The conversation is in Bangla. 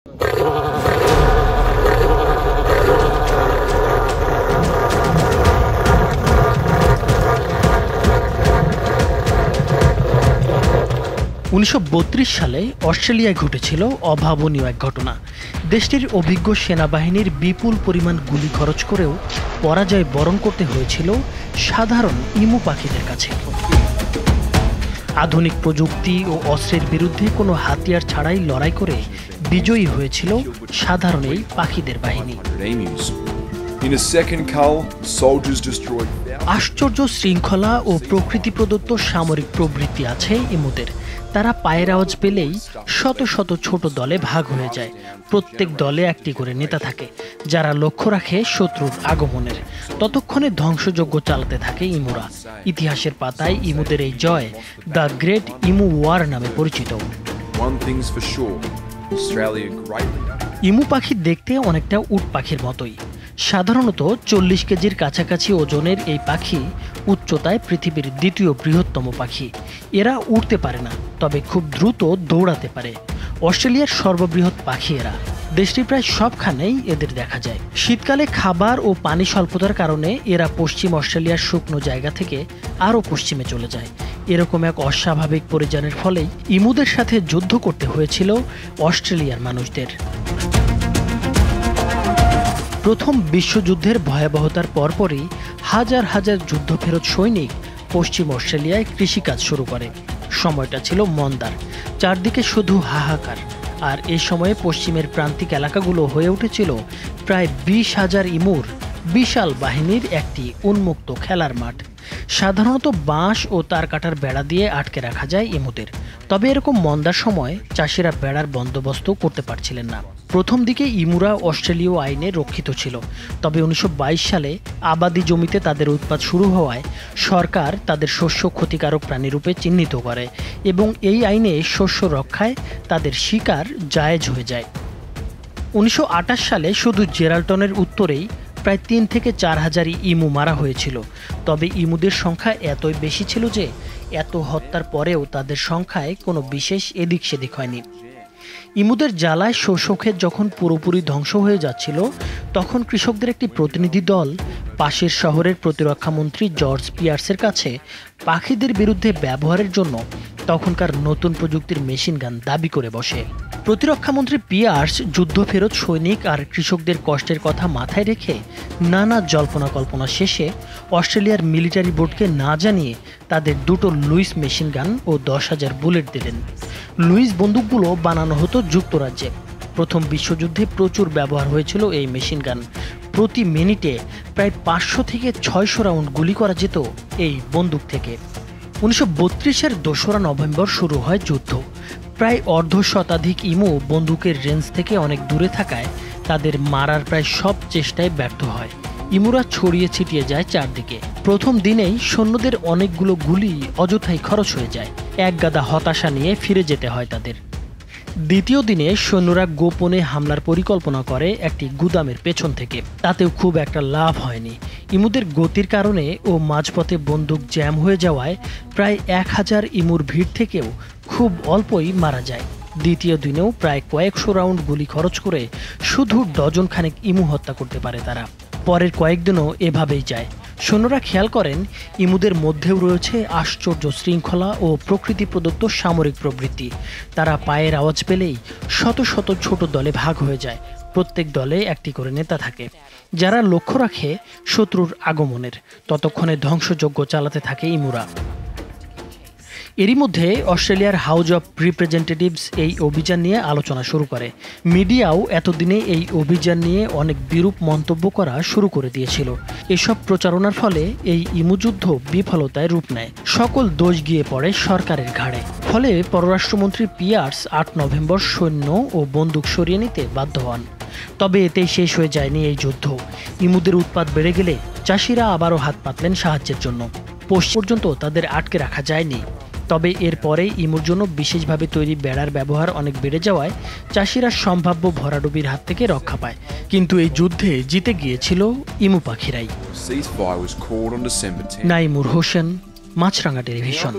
1932 সালে অস্ট্রেলিয়ায় ঘটেছিল অভাবনীয় এক ঘটনা। দেশটির অভিজ্ঞ সেনাবাহিনীর বিপুল পরিমাণ গুলি খরচ করেও পরাজয় বরণ করতে হয়েছিল সাধারণ ইমু পাখিদের কাছে। আধুনিক প্রযুক্তি ও অস্ত্রের বিরুদ্ধে কোনো হাতিয়ার ছাড়াই লড়াই করে বিজয়ী হয়েছিল সাধারণ এই পাখিদের বাহিনী। আশ্চর্য শৃঙ্খলা ও প্রকৃতি প্রদত্ত সামরিক প্রবৃত্তি আছে ইমুদের। তারা পায়ের আওয়াজ পেলেই শত শত ছোট দলে ভাগ হয়ে যায়। প্রত্যেক দলে একটি করে নেতা থাকে যারা লক্ষ্য রাখে শত্রুর আগমনের। ততক্ষণে ধ্বংসযজ্ঞ চালাতে থাকে ইমুরা। ইতিহাসের পাতায় ইমুদের এই জয় দ্য গ্রেট ইমু ওয়ার নামে পরিচিত। ইমু পাখি দেখতে অনেকটা উট পাখির মতোই। সাধারণত 40 কেজির কাছাকাছি ওজনের এই পাখি উচ্চতায় পৃথিবীর দ্বিতীয় বৃহত্তম পাখি। এরা উড়তে পারে না, তবে খুব দ্রুত দৌড়াতে পারে। অস্ট্রেলিয়ার সর্ববৃহৎ পাখি এরা। দেশটির প্রায় সবখানেই এদের দেখা যায়। শীতকালে খাবার ও পানি স্বল্পতার কারণে এরা পশ্চিম অস্ট্রেলিয়ার শুকনো জায়গা থেকে আরও পশ্চিমে চলে যায়। এরকম এক অস্বাভাবিক পরিযানের ফলেই ইমুদের সাথে যুদ্ধ করতে হয়েছিল অস্ট্রেলিয়ার মানুষদের। প্রথম বিশ্বযুদ্ধের ভয়াবহতার পরপরই হাজার হাজার যুদ্ধফেরত সৈনিক পশ্চিম অস্ট্রেলিয়ায় কৃষিকাজ শুরু করে। সময়টা ছিল মন্দার, চারদিকে শুধু হাহাকার। আর এ সময়ে পশ্চিমের প্রান্তিক এলাকাগুলো হয়ে উঠেছিল প্রায় 20,000 ইমুর বিশাল বাহিনীর একটি উন্মুক্ত খেলার মাঠ। সাধারণত বাঁশ ও তার কাটার বেড়া দিয়ে আটকে রাখা যায় ইমুদের। তবে এরকম মন্দার সময় চাষিরা বেড়ার বন্দোবস্ত করতে পারছিলেন না। প্রথম দিকে ইমুরা অস্ট্রেলীয় আইনে রক্ষিত ছিল, তবে 1922 সালে আবাদি জমিতে তাদের উৎপাত শুরু হওয়ায় সরকার তাদের শস্য ক্ষতিকারক প্রাণীরূপে চিহ্নিত করে এবং এই আইনে শস্য রক্ষায় তাদের শিকার জায়েজ হয়ে যায়। 1928 সালে শুধু জেরাল্টনের উত্তরেই প্রায় 3 থেকে 4 হাজার ইমু মারা হয়েছিল। তবে ইমুদের সংখ্যা এতই বেশি ছিল যে এত হত্যার পরেও তাদের সংখ্যায় কোনো বিশেষ এদিক সেদিক হয়নি। ইমুদের জ্বালায় শস্যক্ষেত যখন পুরোপুরি ধ্বংস হয়ে যাচ্ছিল, তখন কৃষকদের একটি প্রতিনিধি দল পাশের শহরের প্রতিরক্ষা মন্ত্রী জর্জ পিয়ার্সের কাছে পাখিদের বিরুদ্ধে ব্যবহারের জন্য তখনকার নতুন প্রযুক্তির মেশিন গান দাবি করে বসে। প্রতিরক্ষামন্ত্রী পিয়ার্স যুদ্ধফেরত সৈনিক আর কৃষকদের কষ্টের কথা মাথায় রেখে নানা জল্পনা কল্পনা শেষে অস্ট্রেলিয়ার মিলিটারি বোর্ডকে না জানিয়ে তাদের 2টো লুইস মেশিন গান ও 10,000 বুলেট দিলেন। লুইস বন্দুকগুলো বানানো হতো যুক্তরাজ্যে। প্রথম বিশ্বযুদ্ধে প্রচুর ব্যবহার হয়েছিল এই মেশিন গান। প্রতি মিনিটে প্রায় 500 থেকে 600 রাউন্ড গুলি করা যেত এই বন্দুক থেকে। 1932-এর 2রা নভেম্বর শুরু হয় যুদ্ধ। প্রায় অর্ধশতাধিক ইমু বন্দুকের রেঞ্জ থেকে অনেক দূরে থাকায় তাদের মারার প্রায় সব চেষ্টায় ব্যর্থ হয়। ইমুরা ছড়িয়ে ছিটিয়ে যায় চারদিকে। প্রথম দিনেই সৈন্যদের অনেকগুলো গুলি অযথাই খরচ হয়ে যায়। এক গাদা হতাশা নিয়ে ফিরে যেতে হয় তাদের। দ্বিতীয় দিনে সৈন্যরা গোপনে হামলার পরিকল্পনা করে একটি গুদামের পেছন থেকে। তাতেও খুব একটা লাভ হয়নি। ইমুদের গতির কারণে ও মাঝপথে বন্দুক জ্যাম হয়ে যাওয়ায় প্রায় 1000 ইমুর ভিড় থেকেও খুব অল্পই মারা যায়। দ্বিতীয় দিনেও প্রায় কয়েকশো রাউন্ড গুলি খরচ করে শুধু ডজন খানেক ইমু হত্যা করতে পারে তারা। পরের কয়েকদিনও এভাবেই যায়। সৈন্যরা খেয়াল করেন ইমুদের মধ্যেও রয়েছে আশ্চর্য শৃঙ্খলা ও প্রকৃতি প্রদত্ত সামরিক প্রবৃত্তি। তারা পায়ের আওয়াজ পেলেই শত শত ছোট দলে ভাগ হয়ে যায়। প্রত্যেক দলে একটি করে নেতা থাকে যারা লক্ষ্য রাখে শত্রুর আগমনের। ততক্ষণে ধ্বংসযজ্ঞ চালাতে থাকে ইমুরা। এরই মধ্যে অস্ট্রেলিয়ার হাউজ অব রিপ্রেজেন্টেটিভস এই অভিযান নিয়ে আলোচনা শুরু করে। মিডিয়াও এতদিনে এই অভিযান নিয়ে অনেক বিরূপ মন্তব্য করা শুরু করে দিয়েছিল। এসব প্রচারণার ফলে এই ইমুযুদ্ধ বিফলতায় রূপ নেয়। সকল দোষ গিয়ে পড়ে সরকারের ঘাড়ে। ফলে পররাষ্ট্রমন্ত্রী পিয়ার্স 8 নভেম্বর সৈন্য ও বন্দুক সরিয়ে নিতে বাধ্য হন। তবে এতেই শেষ হয়ে যায়নি এই যুদ্ধ। ইমুদের উৎপাত বেড়ে গেলে চাষিরা আবারও হাত পাতলেন সাহায্যের জন্য। পশ্চিম পর্যন্ত তাদের আটকে রাখা যায়নি। তবে এরপরে ইমুর জন্য বিশেষভাবে তৈরি বেড়ার ব্যবহার অনেক বেড়ে যাওয়ায় চাষিরা সম্ভাব্য ভরাডুবির হাত থেকে রক্ষা পায়। কিন্তু এই যুদ্ধে জিতে গিয়েছিল ইমু পাখিরাই। নাইমুর হোসেন, মাছরাঙা টেলিভিশন।